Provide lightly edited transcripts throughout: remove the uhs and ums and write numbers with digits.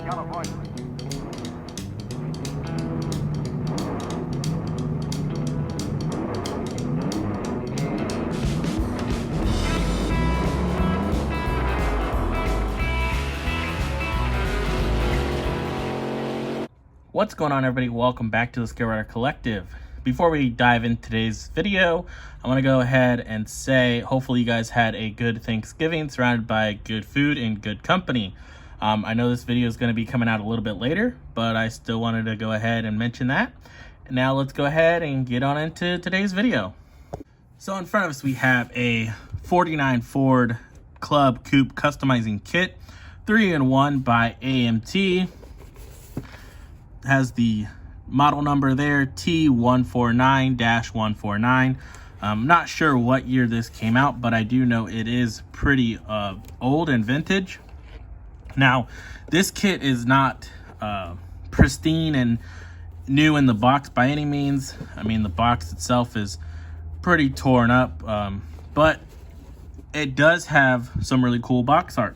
California. What's going on, everybody? Welcome back to the Scale Rider Collective. Before we dive into today's video, I want to go ahead and say hopefully you guys had a good Thanksgiving surrounded by good food and good company. I know this video is going to be coming out a little bit later, but I still wanted to go ahead and mention that. And now let's go ahead and get on into today's video. So in front of us we have a 49 Ford Club Coupe customizing kit, 3-in-1 by AMT. Has the model number there, T149-149. I'm not sure what year this came out, but I do know it is pretty old and vintage. Now, this kit is not pristine and new in the box by any means. I mean, the box itself is pretty torn up, but it does have some really cool box art.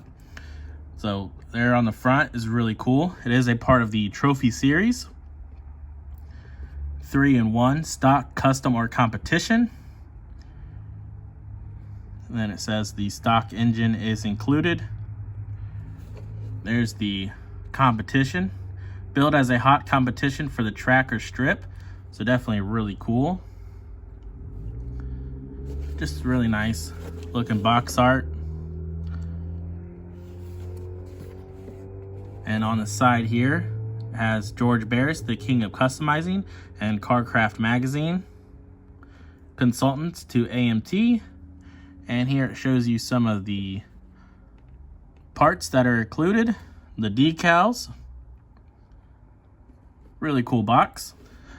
So there on the front is really cool. It is a part of the trophy series. 3-in-1, stock, custom, or competition. And then it says the stock engine is included. There's the competition. Built as a hot competition for the track or strip. So definitely really cool. Just really nice looking box art. And on the side here has George Barris, the king of customizing, and Carcraft magazine. Consultants to AMT. And here it shows you some of the parts that are included. The decals. Really cool box.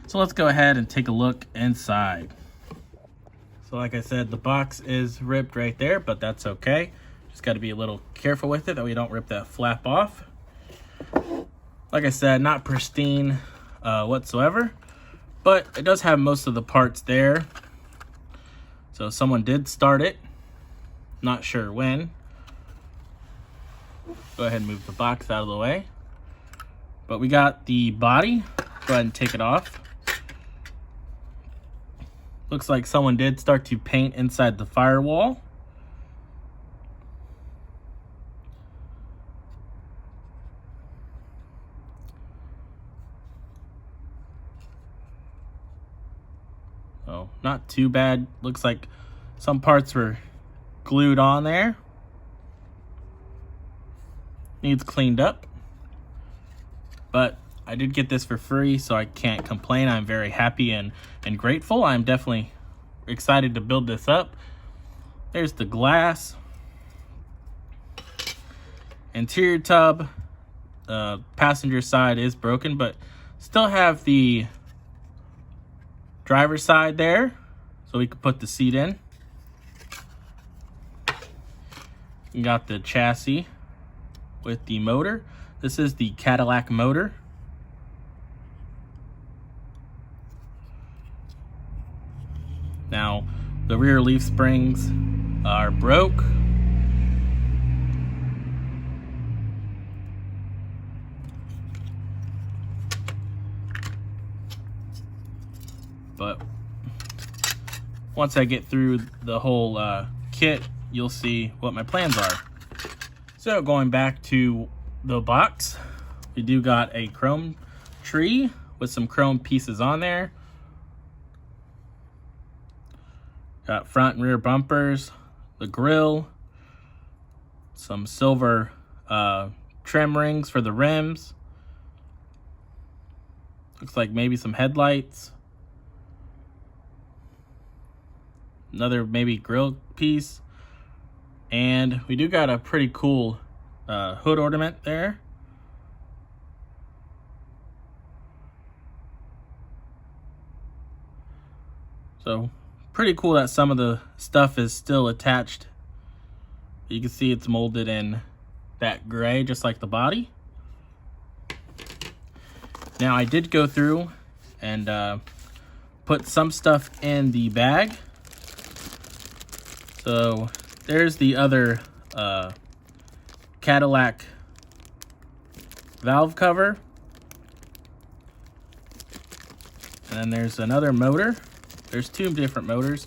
So let's go ahead and take a look inside. So like I said, the box is ripped right there, but that's okay. Just got to be a little careful with it that we don't rip that flap off. Like I said, not pristine whatsoever, but it does have most of the parts there. So someone did start it. Not sure when. Go ahead and move the box out of the way. But we got the body. Go ahead and take it off. Looks like someone did start to paint inside the firewall. So not too bad. Looks like some parts were glued on there. Needs cleaned up. But I did get this for free, so I can't complain. I'm very happy and grateful. I'm definitely excited to build this up. There's the glass. Interior tub. Passenger side is broken, but still have the driver's side there, so we could put the seat in. You got the chassis with the motor. This is the Cadillac motor. Now, the rear leaf springs are broke. But once I get through the whole kit, you'll see what my plans are. So going back to the box, we do got a chrome tree with some chrome pieces on there. Got front and rear bumpers, the grille, some silver trim rings for the rims. Looks like maybe some headlights. Another maybe grill piece. And we do got a pretty cool hood ornament there. So pretty cool that some of the stuff is still attached. You can see it's molded in that gray, just like the body. Now I did go through and put some stuff in the bag. So there's the other Cadillac valve cover. And then there's another motor. There's two different motors.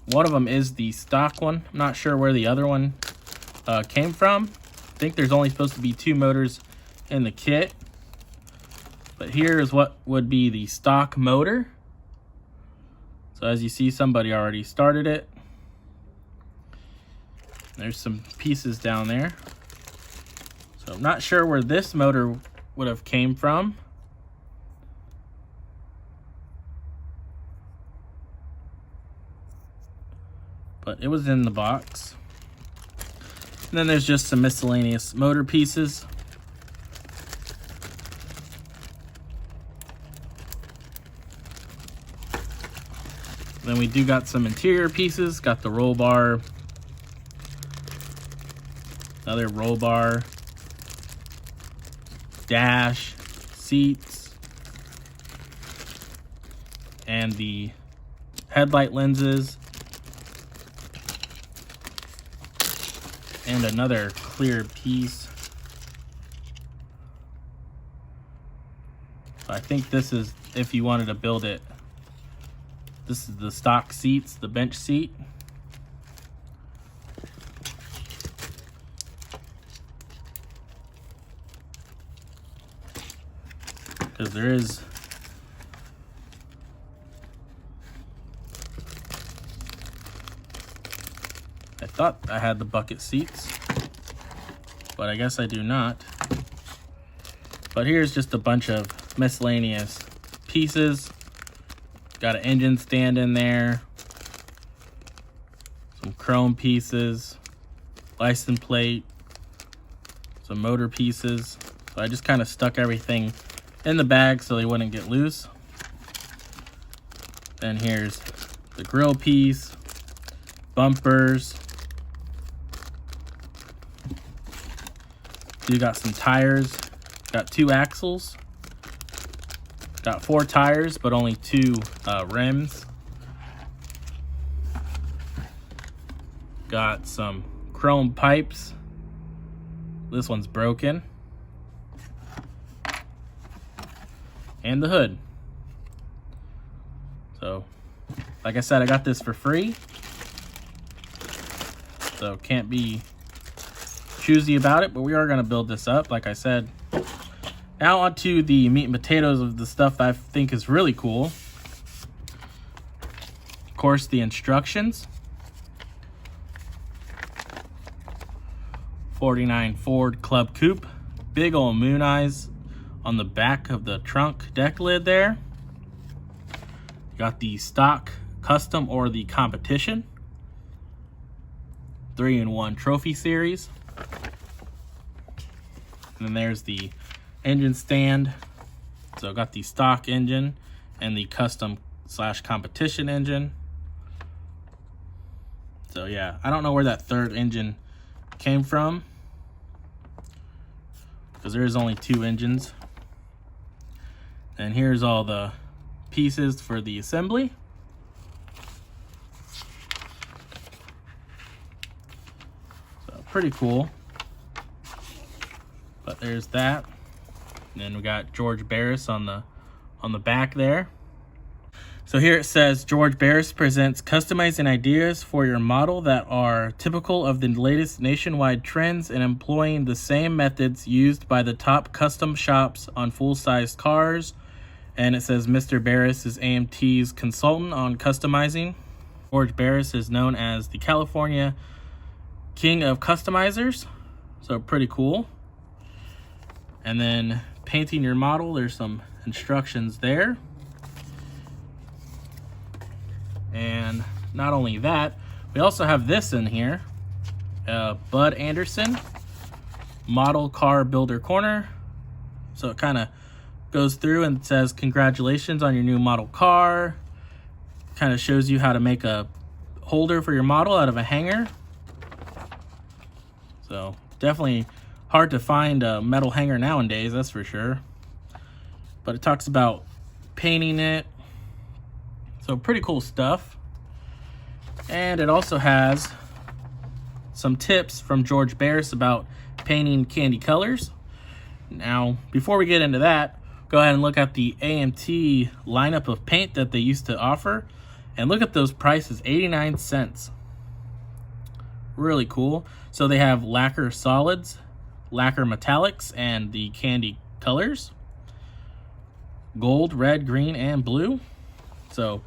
One of them is the stock one. I'm not sure where the other one came from. I think there's only supposed to be two motors in the kit. But here is what would be the stock motor. So as you see, somebody already started it. There's some pieces down there. So I'm not sure where this motor would have came from. But it was in the box. And then there's just some miscellaneous motor pieces. Then we do got some interior pieces. Got the roll bar, another roll bar, dash, seats, and the headlight lenses, and another clear piece. I think this is if you wanted to build it. This is the stock seats, the bench seat. Because there is I thought I had the bucket seats, but I guess I do not. But here's just a bunch of miscellaneous pieces. Got an engine stand in there, some chrome pieces, license plate, some motor pieces. So I just kind of stuck everything in the bag so they wouldn't get loose. Then here's the grill piece, bumpers. You got some tires, got 2 axles. Got 4 tires, but only 2 rims. Got some chrome pipes. This one's broken. And the hood. So, like I said, I got this for free. So, can't be choosy about it, but we are going to build this up, like I said. Now onto the meat and potatoes of the stuff I think is really cool. Of course, the instructions. 49 Ford Club Coupe. Big old moon eyes on the back of the trunk deck lid there. Got the stock, custom, or the competition. 3-in-1 trophy series. And then there's the engine stand. So got the stock engine and the custom / competition engine. So yeah, I don't know where that third engine came from, because there is only 2 engines. And here's all the pieces for the assembly. So pretty cool. But there's that. And then we got George Barris on the back there. So here it says, George Barris presents customizing ideas for your model that are typical of the latest nationwide trends and employing the same methods used by the top custom shops on full-size cars. And it says Mr. Barris is AMT's consultant on customizing. George Barris is known as the California King of Customizers. So pretty cool. And then painting your model, there's some instructions there. And not only that, we also have this in here. Bud Anderson Model Car Builder Corner. So it kind of goes through and says, congratulations on your new model car. Kind of shows you how to make a holder for your model out of a hanger. So definitely hard to find a metal hanger nowadays, that's for sure. But it talks about painting it. So pretty cool stuff. And it also has some tips from George Barris about painting candy colors. Now, before we get into that, go ahead and look at the AMT lineup of paint that they used to offer. And look at those prices, 89 cents. Really cool. So they have lacquer solids, lacquer metallics, and the candy colors. Gold, red, green, and blue. So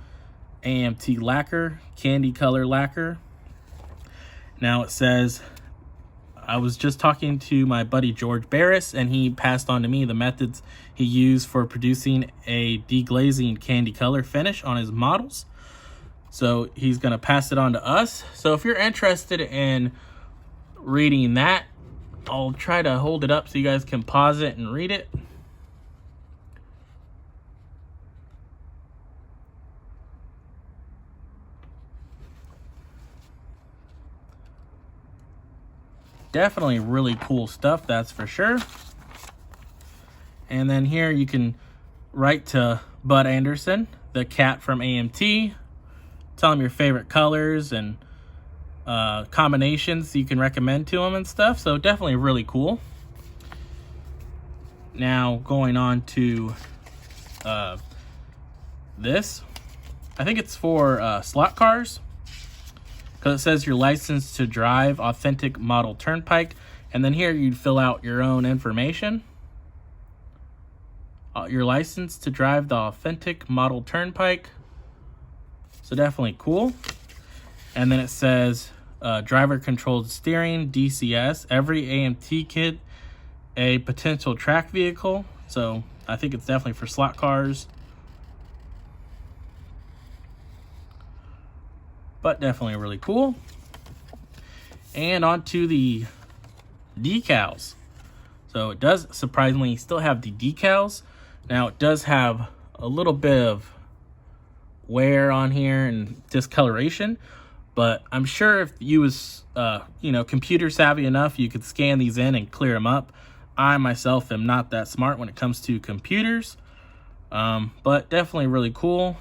AMT lacquer, candy color lacquer. Now it says, I was just talking to my buddy George Barris, and he passed on to me the methods he used for producing a deglazing candy color finish on his models. So he's going to pass it on to us. So if you're interested in reading that, I'll try to hold it up so you guys can pause it and read it. Definitely really cool stuff, that's for sure. And then here you can write to Bud Anderson, the cat from AMT. Tell him your favorite colors and combinations you can recommend to him and stuff. So definitely really cool. Now going on to this. I think it's for slot cars. Because it says you're licensed to drive authentic model turnpike. And then here you'd fill out your own information. You're licensed to drive the authentic model turnpike. So definitely cool. And then it says driver controlled steering, DCS, every AMT kit, a potential track vehicle. So I think it's definitely for slot cars. But definitely really cool. And on to the decals. So it does surprisingly still have the decals. Now it does have a little bit of wear on here and discoloration, but I'm sure if you was computer savvy enough, you could scan these in and clear them up. I myself am not that smart when it comes to computers, but definitely really cool.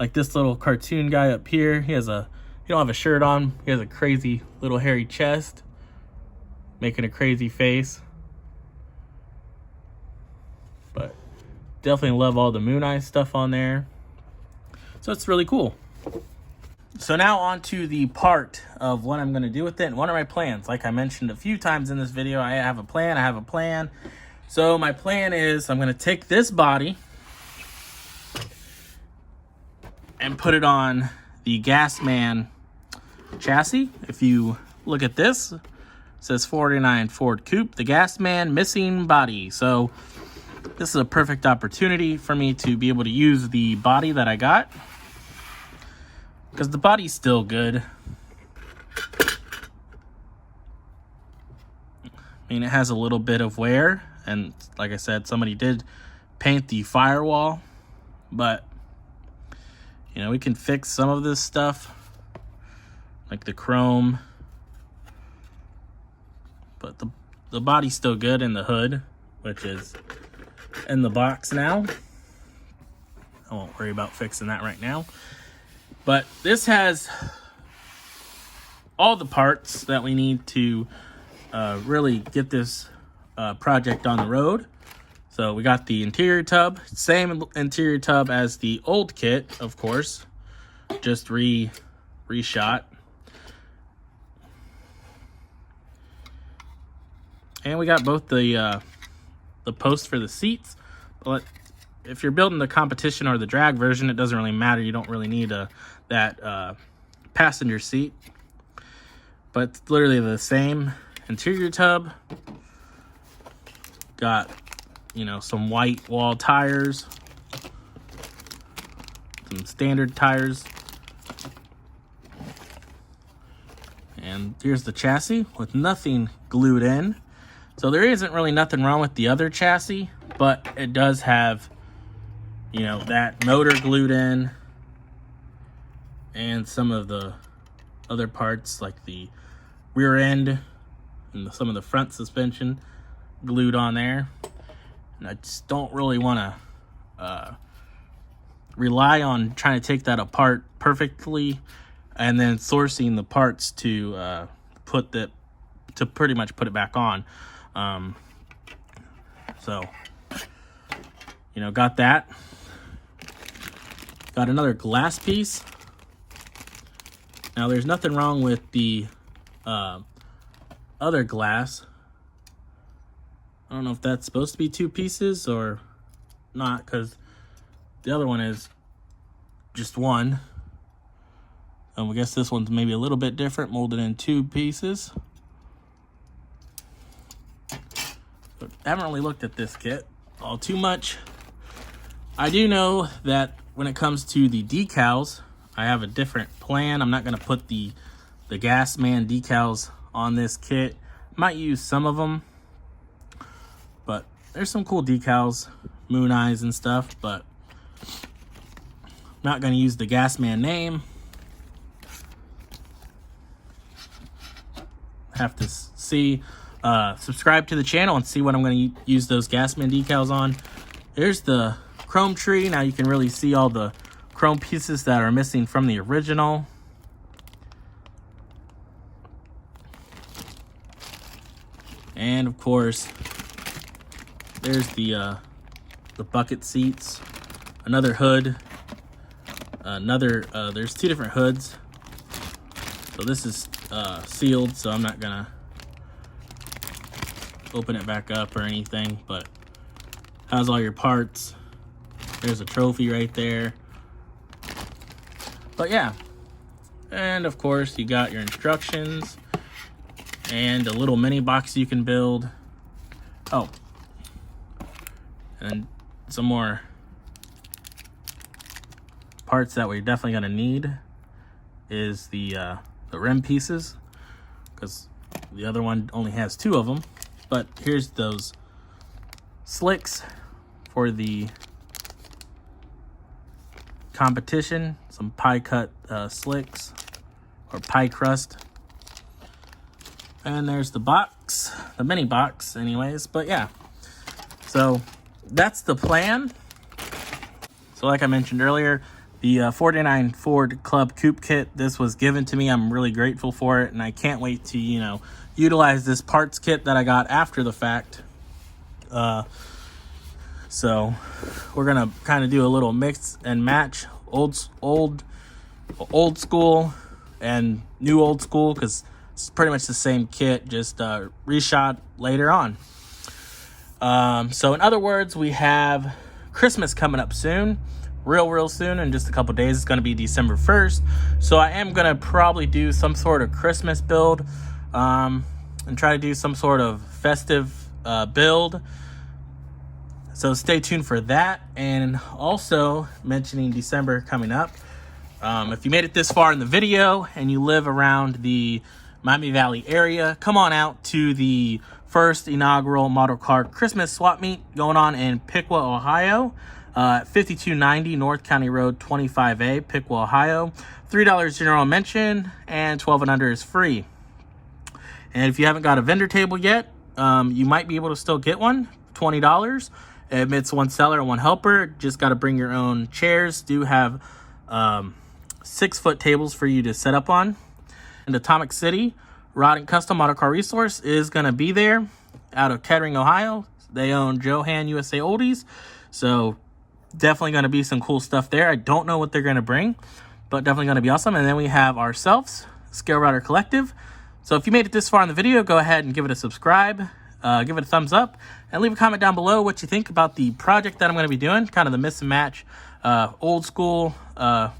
Like this little cartoon guy up here, he don't have a shirt on. He has a crazy little hairy chest, making a crazy face. But definitely love all the Moon Eye stuff on there. So it's really cool. So now on to the part of what I'm going to do with it and what are my plans. Like I mentioned a few times in this video, I have a plan. So my plan is I'm going to take this body and put it on the Gasman chassis. If you look at this, it says 49 Ford Coupe, the Gasman missing body. So this is a perfect opportunity for me to be able to use the body that I got, because the body's still good. I mean, it has a little bit of wear, and like I said, somebody did paint the firewall, but we can fix some of this stuff, like the chrome, but the body's still good in the hood, which is in the box now. I won't worry about fixing that right now. But this has all the parts that we need to really get this project on the road. So we got the interior tub, same interior tub as the old kit, of course, just reshot. And we got both the posts for the seats. But if you're building the competition or the drag version, it doesn't really matter. You don't really need that passenger seat. But it's literally the same interior tub. Got some white wall tires, some standard tires, and here's the chassis with nothing glued in. So there isn't really nothing wrong with the other chassis, but it does have that motor glued in, and some of the other parts like the rear end and some of the front suspension glued on there. And I just don't really want to rely on trying to take that apart perfectly and then sourcing the parts to pretty much put it back on. So, got that. Got another glass piece. Now, there's nothing wrong with the other glass. I don't know if that's supposed to be 2 pieces or not, because the other one is just 1. I guess this one's maybe a little bit different, molded in 2 pieces. But I haven't really looked at this kit all too much. I do know that when it comes to the decals, I have a different plan. I'm not going to put the Gas Man decals on this kit. Might use some of them, but there's some cool decals, moon eyes and stuff, but I'm not going to use the Gas Man name. Have to see, subscribe to the channel and see what I'm going to use those Gas Man decals on. Here's the chrome tree. Now you can really see all the chrome pieces that are missing from the original. And of course, there's the bucket seats, another hood, there's 2 different hoods. So this is sealed, so I'm not gonna open it back up or anything, but has all your parts. There's a trophy right there. But yeah, and of course you got your instructions and a little mini box you can build. Oh, and some more parts that we're definitely gonna need is the rim pieces, because the other one only has 2 of them. But here's those slicks for the competition, some pie cut slicks or pie crust. And there's the box, the mini box anyways. But yeah, so that's the plan. So like I mentioned earlier, the 49 Ford Club Coupe kit, this was given to me. I'm really grateful for it, and I can't wait to, utilize this parts kit that I got after the fact. So we're gonna kind of do a little mix and match, old school and new old school, because it's pretty much the same kit, just reshot later on. So in other words, we have Christmas coming up soon, real soon, in just a couple days. It's going to be December 1st. So I am going to probably do some sort of Christmas build, and try to do some sort of festive build. So stay tuned for that. And also mentioning December coming up, if you made it this far in the video and you live around the Miami Valley area, come on out to the first inaugural Model Car Christmas Swap Meet going on in Piqua, Ohio, 5290 North County Road 25A, Piqua, Ohio. $3 general mention, and 12 and under is free. And if you haven't got a vendor table yet, you might be able to still get one, $20. It admits 1 seller and 1 helper. Just got to bring your own chairs. Do have 6-foot tables for you to set up on. And Atomic City Rod and Custom Model Car Resource is going to be there out of Kettering, Ohio. They own Johan USA Oldies. So definitely going to be some cool stuff there. I don't know what they're going to bring, but definitely going to be awesome. And then we have ourselves, Scale Rider Collective. So if you made it this far in the video, go ahead and give it a subscribe, give it a thumbs up, and leave a comment down below what you think about the project that I'm going to be doing, kind of the mix and match, old school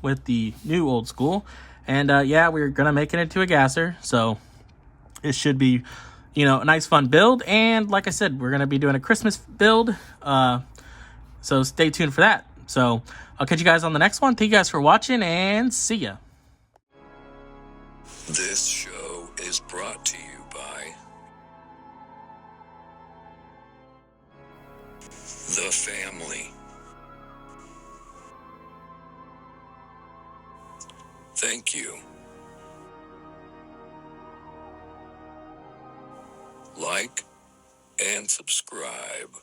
with the new old school. And yeah, we're going to make it into a gasser. So it should be, a nice fun build. And like I said, we're going to be doing a Christmas build. So stay tuned for that. So I'll catch you guys on the next one. Thank you guys for watching, and see ya. This show is brought to you by The Family. Thank you. Like and subscribe.